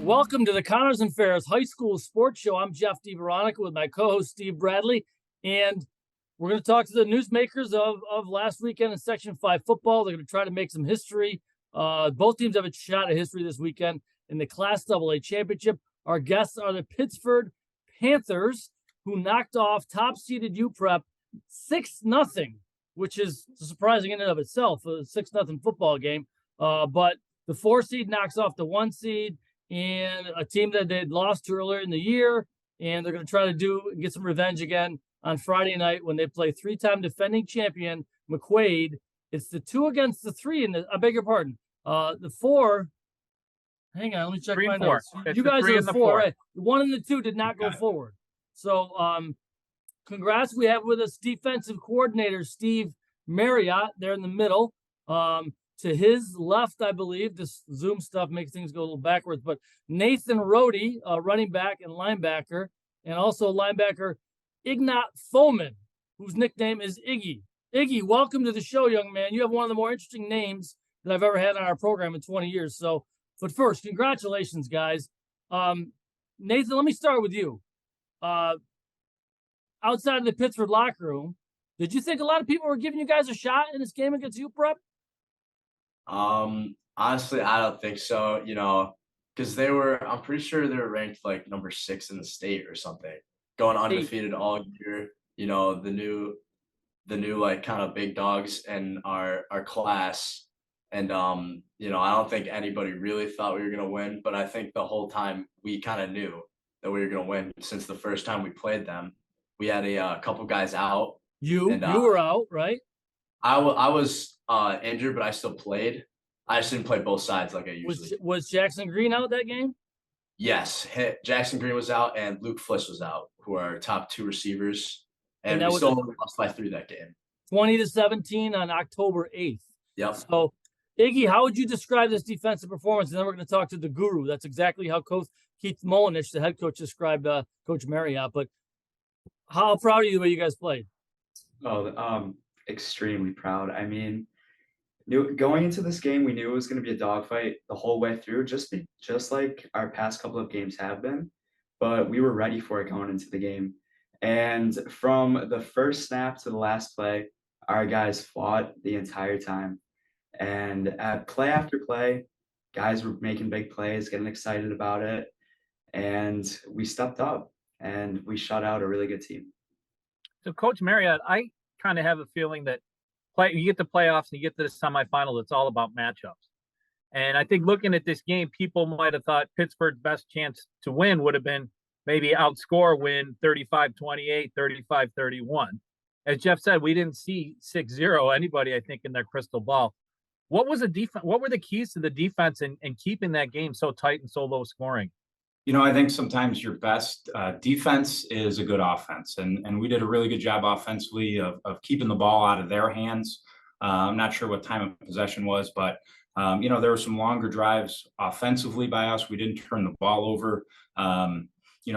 Welcome to the Connors and Ferris High School Sports Show. I'm Jeff DiVeronica with my co-host Steve Bradley, and we're going to talk to the newsmakers of last weekend in Section 5 football. They're going to try to make some history. Both teams have a shot at history this weekend in the Class AA Championship. Our guests are the Pittsford Panthers, who knocked off top-seeded UPrep 6-0, which is surprising in and of itself, a 6-0 football game. But the 4 seed knocks off the 1 seed, and a team that they'd lost to earlier in the year, and they're going to try to get some revenge again on Friday night when they play 3-time defending champion McQuaid. It's the 2 against the 3, and I beg your pardon, the 4. Hang on, let me check my notes. You guys are the 4, right? The 1 and the 2 did not go forward. So, congrats. We have with us defensive coordinator Steve Marriott there in the middle. To his left, I believe, this Zoom stuff makes things go a little backwards, but Nathan Rodi, running back and linebacker, and also linebacker Ignat Fomin, whose nickname is Iggy. Iggy, welcome to the show, young man. You have one of the more interesting names that I've ever had on our program in 20 years. So, but first, congratulations, guys. Nathan, let me start with you. Outside of the Pittsford locker room, did you think a lot of people were giving you guys a shot in this game against UPrep? Honestly, I don't think so, because I'm pretty sure they were ranked like number 6 in the state or something, going undefeated all year, the new like kind of big dogs in our class. And, I don't think anybody really thought we were going to win, but I think the whole time we kind of knew that we were going to win since the first time we played them. We had a couple guys out. You were out, right? I was injured, but I still played. I just didn't play both sides like I usually. Was Jackson Green out that game? Yes, Jackson Green was out and Luke Fliss was out, who are our top 2 receivers. And we still lost by 3 that game. 20-17 on October 8th. Yep. So, Iggy, how would you describe this defensive performance? And then we're going to talk to the guru. That's exactly how Coach Keith Molinich, the head coach, described Coach Marriott. But how proud are you the way you guys played? Oh, extremely proud. I mean, going into this game, we knew it was going to be a dogfight the whole way through, just like our past couple of games have been. But we were ready for it going into the game. And from the first snap to the last play, our guys fought the entire time. And at play after play, guys were making big plays, getting excited about it. And we stepped up and we shut out a really good team. So, Coach Marriott, I kind of have a feeling that you get the playoffs and you get to the semifinal, it's all about matchups. And I think looking at this game, people might have thought Pittsburgh's best chance to win would have been maybe win 35-28, 35-31. As Jeff said, we didn't see 6-0 anybody, I think, in their crystal ball. What was the defense? What were the keys to the defense and keeping that game so tight and so low scoring? I think sometimes your best defense is a good offense. And we did a really good job offensively of keeping the ball out of their hands. I'm not sure what time of possession was, but, there were some longer drives offensively by us. We didn't turn the ball over.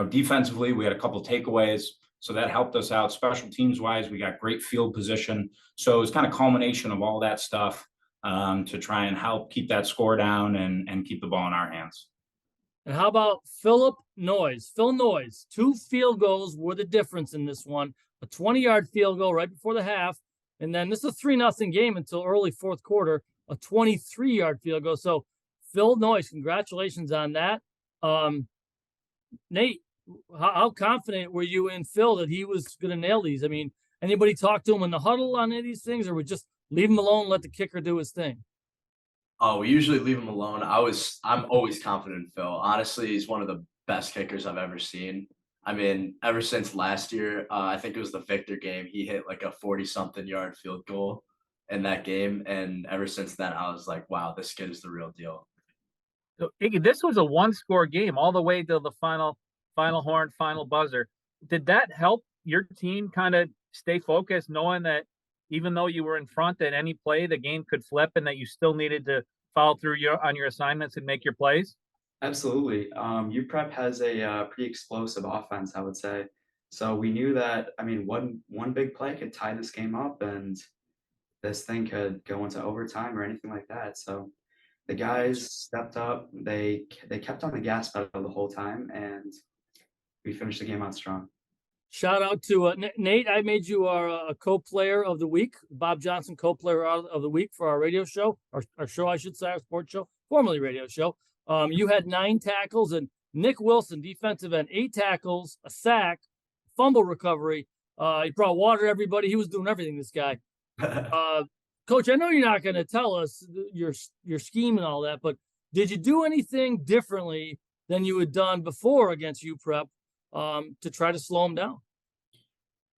Defensively, we had a couple takeaways. So that helped us out. Special teams wise, we got great field position. So it was kind of culmination of all that stuff to try and help keep that score down and keep the ball in our hands. And how about Phil Noyes? 2 field goals were the difference in this one. A 20-yard field goal right before the half. And then this is a 3-0 game until early fourth quarter, a 23-yard field goal. So Phil Noyes, congratulations on that. Nate, how confident were you in Phil that he was going to nail these? I mean, anybody talk to him in the huddle on any of these things, or would just leave him alone, let the kicker do his thing? Oh, we usually leave him alone. I'm always confident in Phil. Honestly, he's one of the best kickers I've ever seen. I mean, ever since last year, I think it was the Victor game, he hit like a 40-something yard field goal in that game. And ever since then, I was like, wow, this kid is the real deal. So, Iggy, this was a 1-score game all the way to the final horn, final buzzer. Did that help your team kind of stay focused, knowing that even though you were in front at any play, the game could flip and that you still needed to follow through on your assignments and make your plays? Absolutely. UPrep has a pretty explosive offense, I would say. So we knew that, one big play could tie this game up and this thing could go into overtime or anything like that. So the guys stepped up. They kept on the gas pedal the whole time, and we finished the game out strong. Shout out to Nate. I made you our co-player of the week, Bob Johnson co-player of the week for our radio show, our show, I should say, our sports show, formerly radio show. You had 9 tackles, and Nick Wilson, defensive end, 8 tackles, a sack, fumble recovery. He brought water to everybody. He was doing everything, this guy. Coach, I know you're not going to tell us your scheme and all that, but did you do anything differently than you had done before against UPrep to try to slow them down?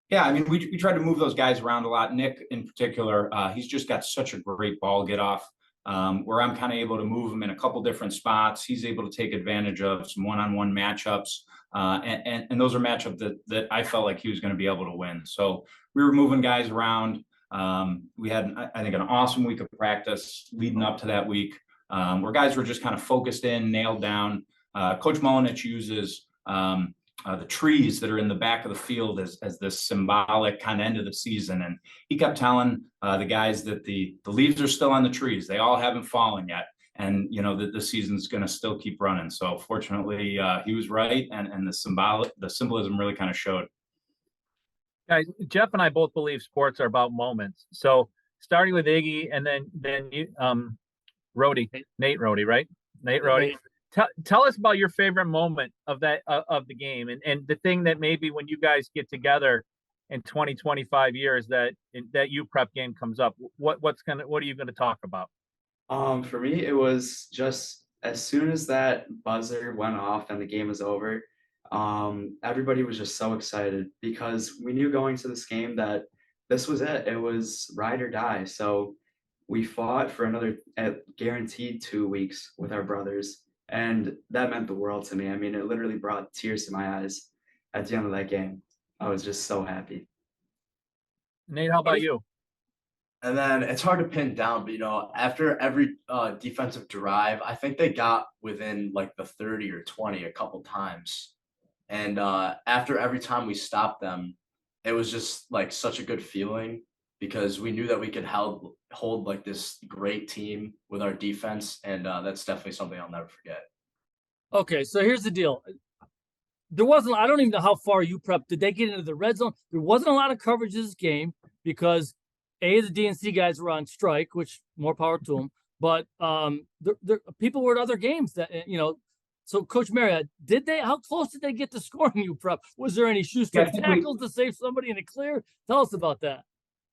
Yeah, I mean, we tried to move those guys around a lot. Nick, in particular, he's just got such a great ball get off, where I'm kind of able to move him in a couple different spots. He's able to take advantage of some one-on-one matchups, and those are matchups that I felt like he was going to be able to win. So we were moving guys around. We had, I think, an awesome week of practice leading up to that week, where guys were just kind of focused in, nailed down. Coach Molinich uses the trees that are in the back of the field as this symbolic kind of end of the season. And he kept telling the guys that the leaves are still on the trees. They all haven't fallen yet. And, you know, that the season's going to still keep running. So fortunately, he was right. And the symbolism really kind of showed. Guys, Jeff and I both believe sports are about moments. So starting with Iggy and then you, Rodi, Nate Rodi, right? Nate Rodi. Tell us about your favorite moment of that of the game and the thing that maybe when you guys get together in 20, 25 years that UPrep game comes up. What are you gonna talk about? For me, it was just as soon as that buzzer went off and the game was over, everybody was just so excited because we knew going to this game that this was it. It was ride or die. So we fought for another guaranteed 2 weeks with our brothers. And that meant the world to me. I mean, it literally brought tears to my eyes at the end of that game. I was just so happy. Nate, how about you? And then it's hard to pin down, but, you know, after every defensive drive, I think they got within like the 30 or 20 a couple times. And after every time we stopped them, it was just like such a good feeling because we knew that we could hold like this great team with our defense. And that's definitely something I'll never forget. Okay, so here's the deal. There wasn't, I don't even know how far UPrep, did they get into the red zone? There wasn't a lot of coverage this game because the DNC guys were on strike, which more power to them. But people were at other games that, you know, so Coach Marriott, how close did they get to scoring UPrep? Was there any shoestring tackles to save somebody in the clear? Tell us about that.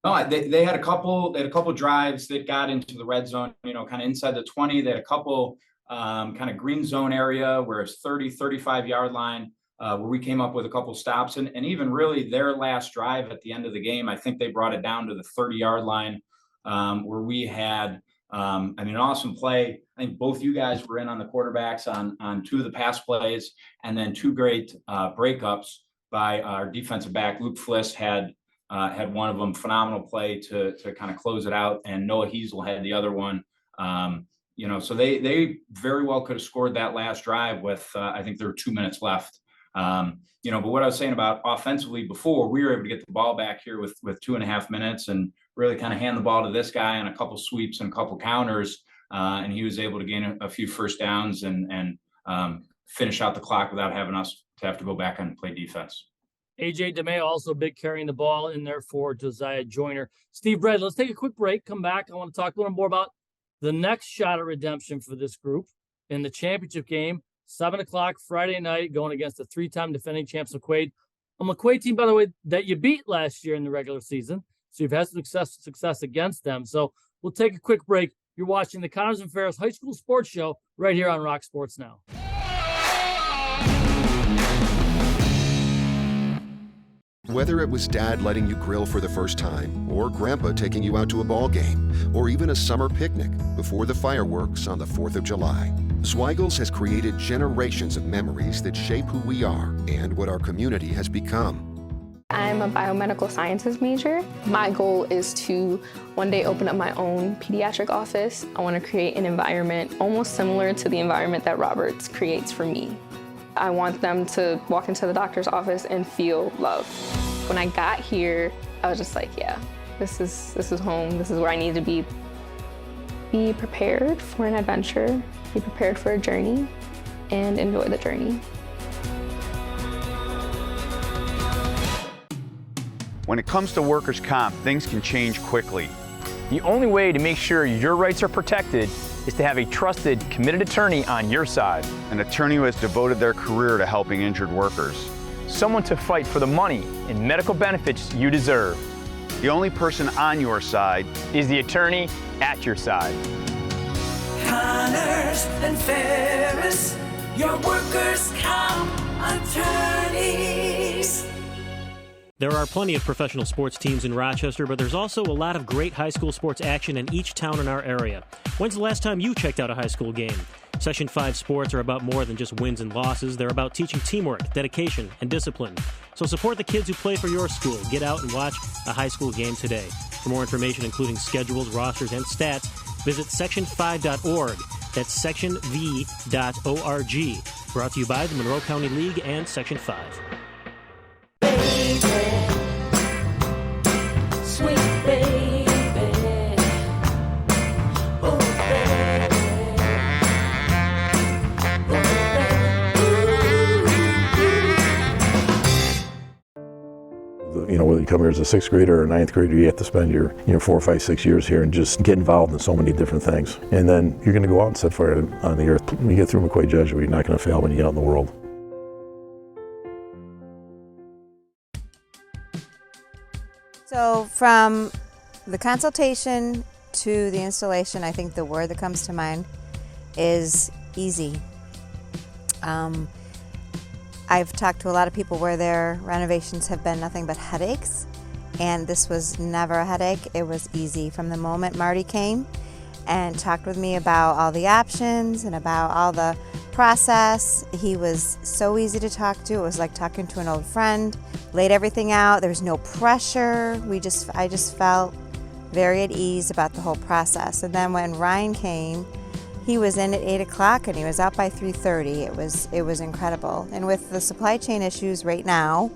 No, they had a couple drives that got into the red zone, you know, kind of inside the 20. They had a couple kind of green zone area where it's 30, 35 yard line where we came up with a couple stops and even really their last drive at the end of the game. I think they brought it down to the 30-yard line where we had an awesome play. I think both you guys were in on the quarterbacks on 2 of the pass plays and then 2 great breakups by our defensive back. Luke Fliss had one of them, phenomenal play to kind of close it out, and Noah Heasel had the other one. You know, so they very well could have scored that last drive with I think there were 2 minutes left. You know, but what I was saying about offensively before, we were able to get the ball back here with 2.5 minutes and really kind of hand the ball to this guy on a couple sweeps and a couple counters, and he was able to gain a few first downs and finish out the clock without having us to have to go back and play defense. AJ DeMeo also big carrying the ball in there for Josiah Joyner. Steve Bradley, let's take a quick break. Come back. I want to talk a little more about the next shot at redemption for this group in the championship game, 7 o'clock Friday night, going against the 3-time defending champs McQuaid. A McQuaid team, by the way, that you beat last year in the regular season. So you've had some success against them. So we'll take a quick break. You're watching the Connors and Ferris High School Sports Show right here on Rock Sports Now. Whether it was Dad letting you grill for the first time, or Grandpa taking you out to a ball game, or even a summer picnic before the fireworks on the 4th of July, Zweigel's has created generations of memories that shape who we are and what our community has become. I'm a biomedical sciences major. My goal is to one day open up my own pediatric office. I want to create an environment almost similar to the environment that Roberts creates for me. I want them to walk into the doctor's office and feel love. When I got here, I was just like, yeah, this is home. This is where I need to be. Be prepared for an adventure, be prepared for a journey, and enjoy the journey. When it comes to workers' comp, things can change quickly. The only way to make sure your rights are protected is to have a trusted, committed attorney on your side. An attorney who has devoted their career to helping injured workers. Someone to fight for the money and medical benefits you deserve. The only person on your side is the attorney at your side. Connors and Ferris, your workers' comp attorneys. There are plenty of professional sports teams in Rochester, but there's also a lot of great high school sports action in each town in our area. When's the last time you checked out a high school game? Section 5 sports are about more than just wins and losses. They're about teaching teamwork, dedication, and discipline. So support the kids who play for your school. Get out and watch a high school game today. For more information, including schedules, rosters, and stats, visit section5.org. That's sectionv.org. Brought to you by the Monroe County League and Section 5. Sweet baby, oh baby, You know, whether you come here as a 6th grader or a 9th grader, you have to spend your 4, 5, 6 years here and just get involved in so many different things. And then you're going to go out and set fire on the earth. When you get through McQuaid Jesuit, you're not going to fail when you get out in the world. So from the consultation to the installation, I think the word that comes to mind is easy. I've talked to a lot of people where their renovations have been nothing but headaches, and this was never a headache. It was easy. From the moment Marty came and talked with me about all the options and about all the process, he was so easy to talk to. It was like talking to an old friend. Laid everything out. There was no pressure. I just felt very at ease about the whole process. And then when Ryan came, he was in at 8 o'clock and he was out by 3:30. It was incredible. And with the supply chain issues right now,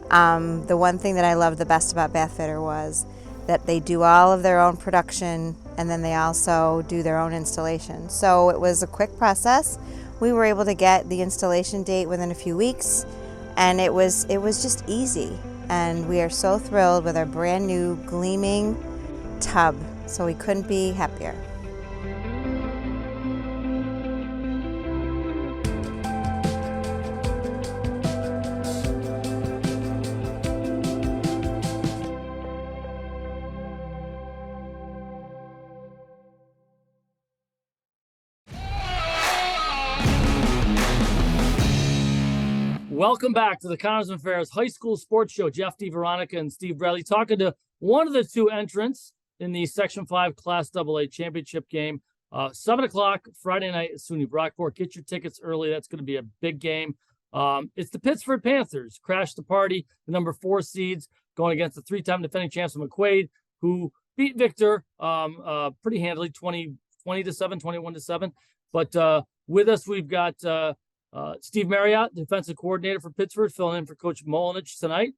the one thing that I loved the best about Bathfitter was that they do all of their own production and then they also do their own installation. So it was a quick process. We were able to get the installation date within a few weeks, and it was just easy. And we are so thrilled with our brand new gleaming tub. So we couldn't be happier. Welcome back to the Connors and Ferris High School Sports Show. Jeff DiVeronica and Steve Bradley talking to one of the two entrants in the Section 5 Class AA Championship game. 7 o'clock Friday night at SUNY Brockport. Get your tickets early. That's going to be a big game. It's the Pittsford Panthers. Crash the party. The number 4 seeds going against the 3-time defending champs of McQuaid, who beat Victor pretty handily, 20-7, 21-7. But with us, we've got Steve Marriott, defensive coordinator for Pittsford, filling in for Coach Molinich tonight.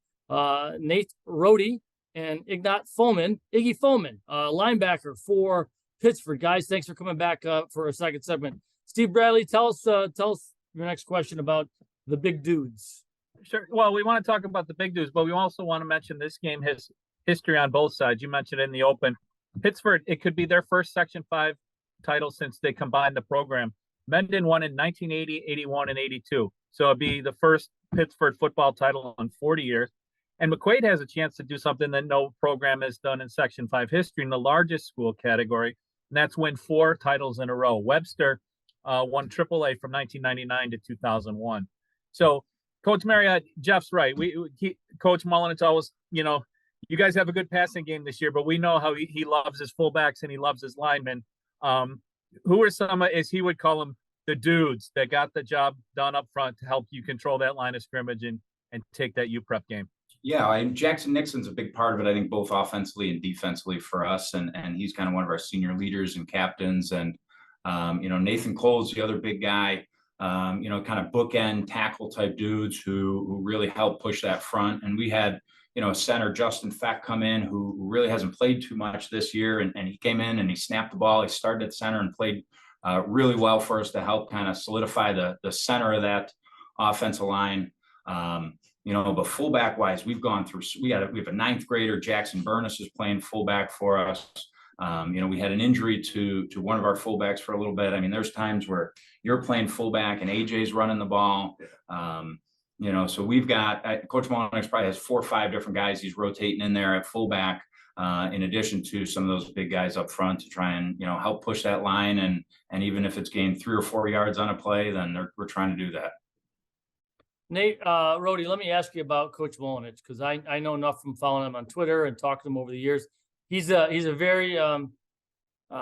Nate Rodi and Ignat Iggy Fomin, linebacker for Pittsford. Guys, thanks for coming back for a second segment. Steve Bradley, tell us your next question about the big dudes. Sure. Well, we want to talk about the big dudes, but we also want to mention this game has history on both sides. You mentioned it in the open. Pittsford, it could be their first Section 5 title since they combined the program. Mendon won in 1980, 81, and 82. So it'd be the first Pittsford football title in 40 years. And McQuaid has a chance to do something that no program has done in Section 5 history in the largest school category, and that's win 4 titles in a row. Webster won AAA from 1999 to 2001. So Coach Marriott, Jeff's right. Coach Mullen, always, you guys have a good passing game this year, but we know how he loves his fullbacks and he loves his linemen. Who are some, as he would call them, the dudes that got the job done up front to help you control that line of scrimmage and take that UPrep game? Yeah, and Jackson Nixon's a big part of it, I think, both offensively and defensively for us. And he's kind of one of our senior leaders and captains. And, Nathan Cole's the other big guy, kind of bookend tackle type dudes who really help push that front. And we had, center Justin Feck come in, who really hasn't played too much this year, and he came in and he snapped the ball. He started at center and played really well for us to help kind of solidify the center of that offensive line. But fullback wise, we've gone through. We have a ninth grader, Jackson Burness, is playing fullback for us. We had an injury to one of our fullbacks for a little bit. I mean, there's times where you're playing fullback and AJ's running the ball. So we've got Coach Mullenix probably has 4 or 5 different guys he's rotating in there at fullback, in addition to some of those big guys up front to try and help push that line. And even if it's gained 3 or 4 yards on a play, then we're trying to do that. Nate, Rodi, let me ask you about Coach Mullenix, because I know enough from following him on Twitter and talking to him over the years. He's a very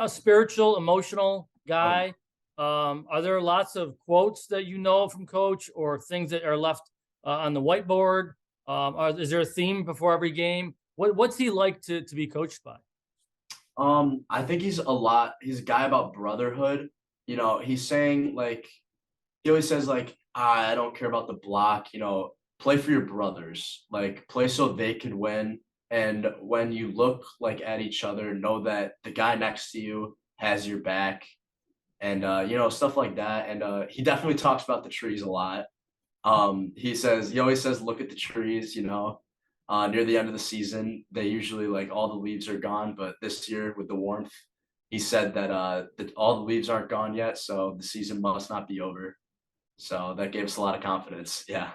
spiritual, emotional guy. Are there lots of quotes that you know from Coach, or things that are left on the whiteboard? Is there a theme before every game? What's he like to be coached by? I think he's a guy about brotherhood. He's saying, he always says, I don't care about the block, play for your brothers, play so they could win. And when you look at each other, know that the guy next to you has your back, and stuff like that. And he definitely talks about the trees a lot. He always says, look at the trees, near the end of the season, they usually all the leaves are gone, but this year with the warmth, he said that all the leaves aren't gone yet, so the season must not be over. So that gave us a lot of confidence. Yeah.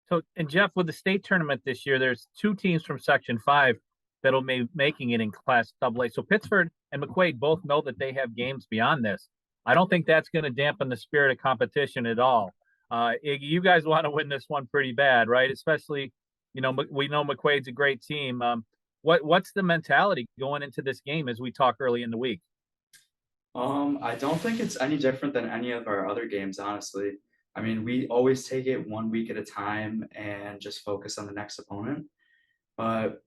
So, and Jeff, with the state tournament this year, there's 2 teams from Section 5 that'll be making it in Class AA. So Pittsford and McQuaid both know that they have games beyond this. I don't think that's going to dampen the spirit of competition at all. You guys want to win this one pretty bad, right? Especially, we know McQuaid's a great team. What's the mentality going into this game as we talk early in the week? I don't think it's any different than any of our other games, honestly. I mean, we always take it 1 week at a time and just focus on the next opponent. But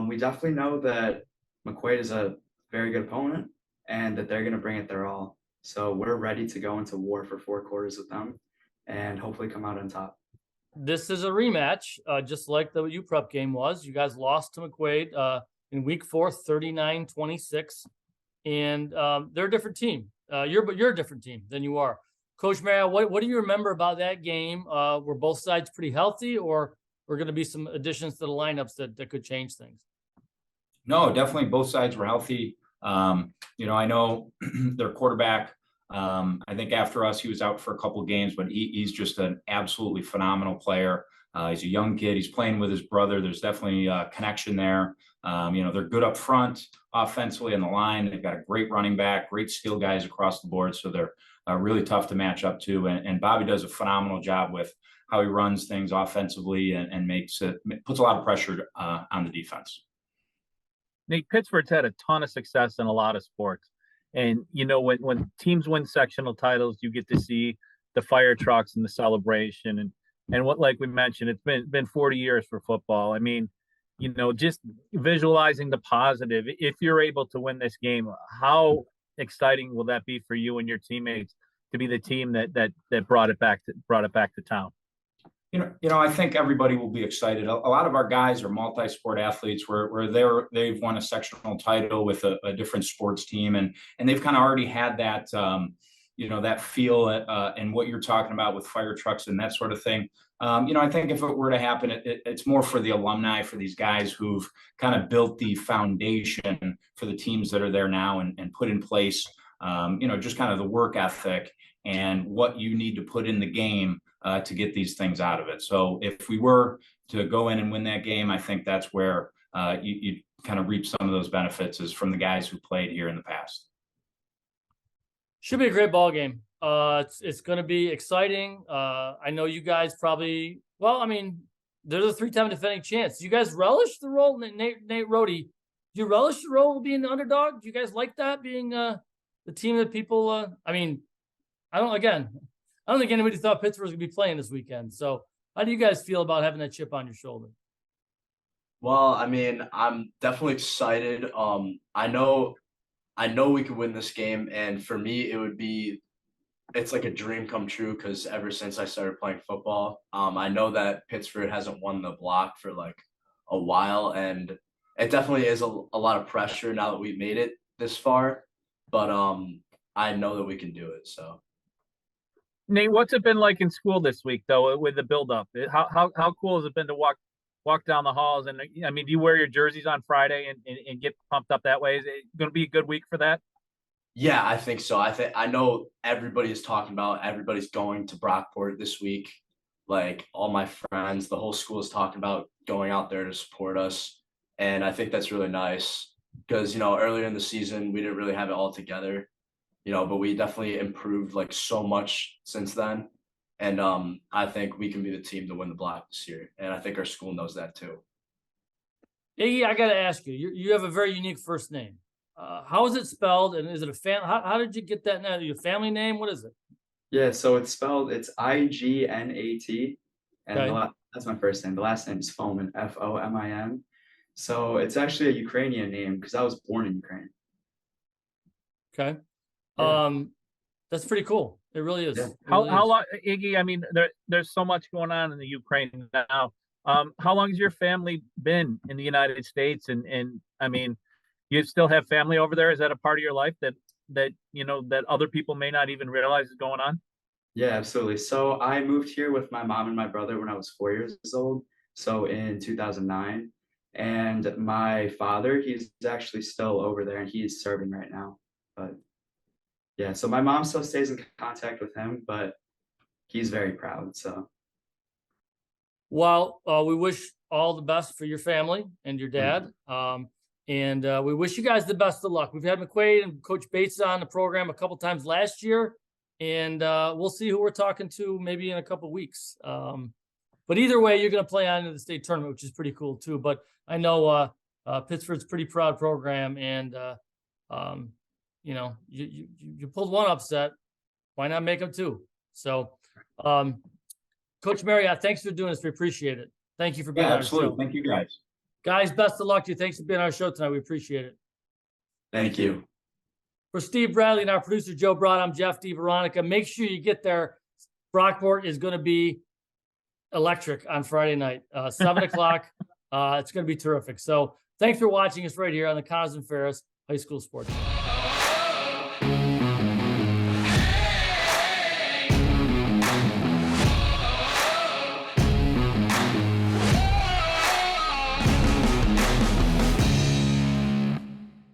we definitely know that McQuaid is a very good opponent and that they're going to bring it their all. So we're ready to go into war for 4 quarters with them and hopefully come out on top. This is a rematch, just like the UPrep game was. You guys lost to McQuaid in week 4, 39-26. And they're a different team. You're a different team than you are. Coach Marriott, what do you remember about that game? Were both sides pretty healthy, or were going to be some additions to the lineups that could change things? No, definitely both sides were healthy. I know their quarterback, I think after us, he was out for a couple of games, but he's just an absolutely phenomenal player. He's a young kid. He's playing with his brother. There's definitely a connection there. They're good up front offensively in the line. They've got a great running back, great skill guys across the board. So they're really tough to match up to. And Bobby does a phenomenal job with how he runs things offensively and puts a lot of pressure on the defense. Nate, Pittsford's had a ton of success in a lot of sports. And, when teams win sectional titles, you get to see the fire trucks and the celebration. And what, like we mentioned, it's been 40 years for football. I mean, just visualizing the positive. If you're able to win this game, how exciting will that be for you and your teammates to be the team that brought it back to town? I think everybody will be excited. A lot of our guys are multi-sport athletes where they've won a sectional title with a different sports team, and they've kind of already had that that feel and what you're talking about with fire trucks and that sort of thing. I think if it were to happen, it's more for the alumni, for these guys who've kind of built the foundation for the teams that are there now and put in place, just kind of the work ethic and what you need to put in the game to get these things out of it. So if we were to go in and win that game, I think that's where you kind of reap some of those benefits is from the guys who played here in the past. Should be a great ball game. It's going to be exciting. I know you guys probably, there's a 3-time defending chance. Do you guys relish the role? Nate Rodi, do you relish the role of being the underdog? Do you guys like that, being the team that people, I don't think anybody thought Pittsburgh was going to be playing this weekend. So how do you guys feel about having that chip on your shoulder? Well, I'm definitely excited. I know we could win this game, and for me, it would be it's like a dream come true because ever since I started playing football, I know that Pittsford hasn't won the block for like a while, and it definitely is a lot of pressure now that we've made it this far. But I know that we can do it. So Nate, what's it been like in school this week though, with the build up? How cool has it been to walk down the halls? And I mean, do you wear your jerseys on Friday and get pumped up that way? Is it going to be a good week for that? yeah, I think so. I know everybody is talking about everybody's going to Brockport this week. Like all my friends, the whole school is talking about going out there to support us. And I think that's really nice because, earlier in the season, we didn't really have it all together, but we definitely improved like so much since then. And I think we can be the team to win the block this year. And I think our school knows that too. Iggy, I got to ask you, you have a very unique first name. How is it spelled? And is it a how did you get that name? Your family name? What is it? Yeah, so it's Ignat, and Okay. that's my first name. The last name is Fomin, Fomin. So it's actually a Ukrainian name because I was born in Ukraine. Okay. Yeah. That's pretty cool. It really is. Yeah. How long, Iggy? I mean, there's so much going on in the Ukraine now. How long has your family been in the United States? And I mean, you still have family over there? Is that a part of your life that that other people may not even realize is going on? Yeah, absolutely. So I moved here with my mom and my brother when I was 4 years old. So in 2009, and my father, he's actually still over there and he's serving right now. But yeah, so my mom still stays in contact with him, but he's very proud. So Well, we wish all the best for your family and your dad. And we wish you guys the best of luck. We've had McQuaid and Coach Bates on the program a couple times last year, and we'll see who we're talking to maybe in a couple weeks. But either way, you're going to play on in the state tournament, which is pretty cool too. But I know Pittsford's a pretty proud program, and you pulled one upset. Why not make them two? So, Coach Marriott, thanks for doing this. We appreciate it. Thank you for being on our show. Thank you, guys. Guys, best of luck to you. Thanks for being on our show tonight. We appreciate it. Thank you. For Steve Bradley and our producer, Joe Broad, I'm Jeff DiVeronica. Make sure you get there. Brockport is going to be electric on Friday night, 7 o'clock. It's going to be terrific. So thanks for watching us right here on the Connors and Ferris High School Sports.